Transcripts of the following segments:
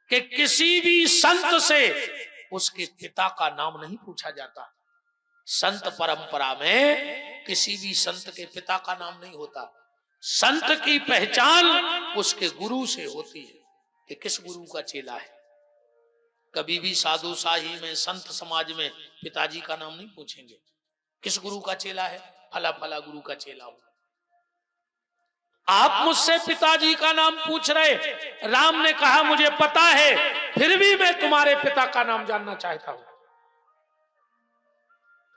कि किसी भी संत से उसके पिता का नाम नहीं पूछा जाता। संत परंपरा में किसी भी संत के पिता का नाम नहीं होता। संत की पहचान उसके गुरु से होती है कि किस गुरु का चेला है। कभी भी साधु शाही में, संत समाज में पिताजी का नाम नहीं पूछेंगे। किस गुरु का चेला है? फला फला गुरु का चेला हो। आप मुझसे पिताजी का नाम पूछ रहे, राम ने कहा मुझे पता है, फिर भी मैं तुम्हारे पिता का नाम जानना चाहता हूं।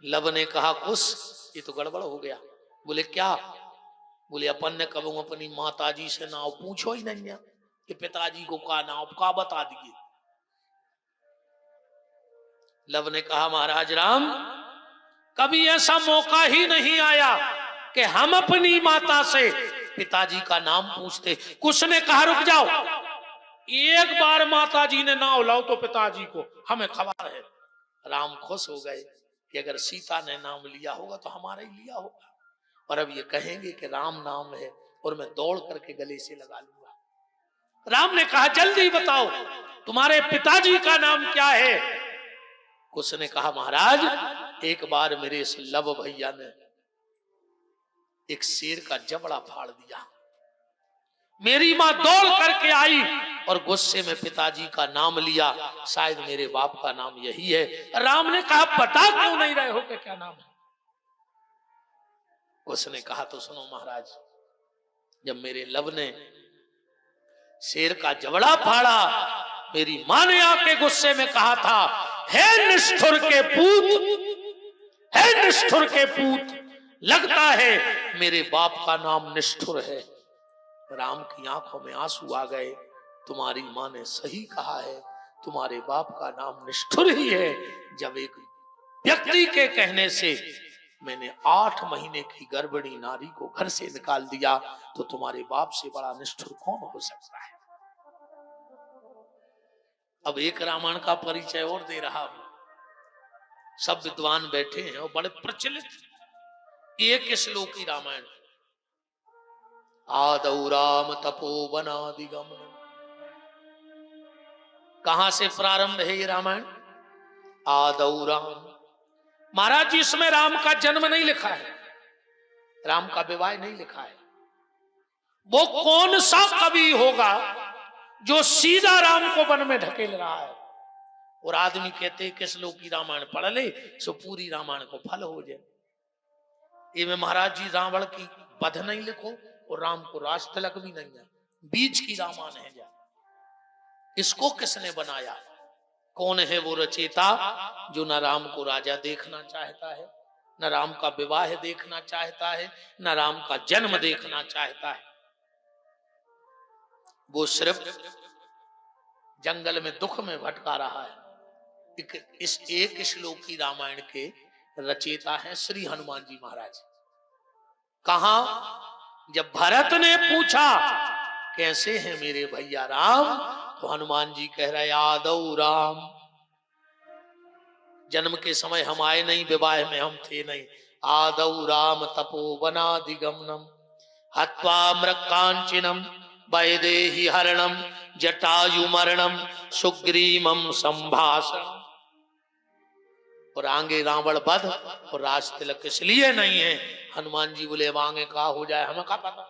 लब ने कहा कुछ, ये तो गड़बड़ हो गया। बोले क्या? बोले अपन ने कभी अपनी माताजी से नाम पूछो ही नहीं है कि पिताजी को का नाम का बता दिए। लब ने कहा महाराज राम, कभी ऐसा मौका ही नहीं आया कि हम अपनी माता से पिताजी का नाम पूछते। कुछ ने कहा रुक जाओ, एक बार माताजी ने नाम लाओ तो पिताजी को हमें खबर है। राम खुश हो गए कि अगर सीता ने नाम लिया होगा तो हमारा ही लिया होगा, और अब ये कहेंगे कि राम नाम है और मैं दौड़ करके गले से लगा लूंगा। राम ने कहा जल्दी बताओ तुम्हारे पिताजी का नाम क्या है? कुछ ने कहा महाराज एक बार मेरे इस लब भैया ने एक शेर का जबड़ा फाड़ दिया। मेरी मां दौड़ करके आई और गुस्से में पिताजी का नाम लिया, शायद मेरे बाप का नाम यही है। राम ने कहा पता क्यों नहीं रहे हो कि क्या नाम है? उसने कहा तो सुनो महाराज, जब मेरे लब ने शेर का जबड़ा फाड़ा, मेरी मां ने आके गुस्से में कहा था, हे निष्ठुर के पूत, हे निष्ठुर के पूत, लगता है मेरे बाप का नाम निष्ठुर है। राम की आंखों में आंसू आ गए। तुम्हारी मां ने सही कहा है, तुम्हारे बाप का नाम निष्ठुर ही है। जब एक व्यक्ति के कहने से मैंने 8 महीने की गर्भिणी नारी को घर से निकाल दिया, तो तुम्हारे बाप से बड़ा निष्ठुर कौन हो सकता है? अब एक रामायण का परिचय और दे रहा हूं। सब विद्वान बैठे हैं और बड़े प्रचलित एक श्लोकी रामायण। आदौ राम तपोवनादिगमनम्। कहां से प्रारंभ है ये रामायण? आदौ राम। महाराज जी इसमें राम का जन्म नहीं लिखा है, राम का विवाह नहीं लिखा है। वो कौन सा कवि होगा जो सीधा राम को वन में ढकेल रहा है? और आदमी कहते हैं किस लोग की रामायण पढ़ ले सो पूरी रामायण को फल हो जाए। ये में महाराज जी रावण की वध नहीं लिखो और राम को राज तिलक भी नहीं है, बीच की रामायण है। जा इसको किसने बनाया? कौन है वो रचयिता जो न राम को राजा देखना चाहता है, न राम का विवाह देखना चाहता है, न राम का जन्म देखना चाहता है? वो सिर्फ जंगल में दुख में भटका रहा है। इस एक श्लोक की रामायण के रचयिता हैं श्री हनुमान जी महाराज। कहा? जब भरत ने पूछा कैसे हैं मेरे भैया राम, तो हनुमान जी कह रहे आदौ राम। जन्म के समय हम आए नहीं, विवाह में हम थे नहीं। आदौ राम तपोवनादिगमनम् हत्वा मृक्कांचिनम् वैदेही हरणम जटायु मरणम सुग्रीवम संभाषणम। और आगे रावण वध और राज तिलक इसलिए नहीं है। हनुमान जी बोले आगे का हो जाए हमें क्या पता।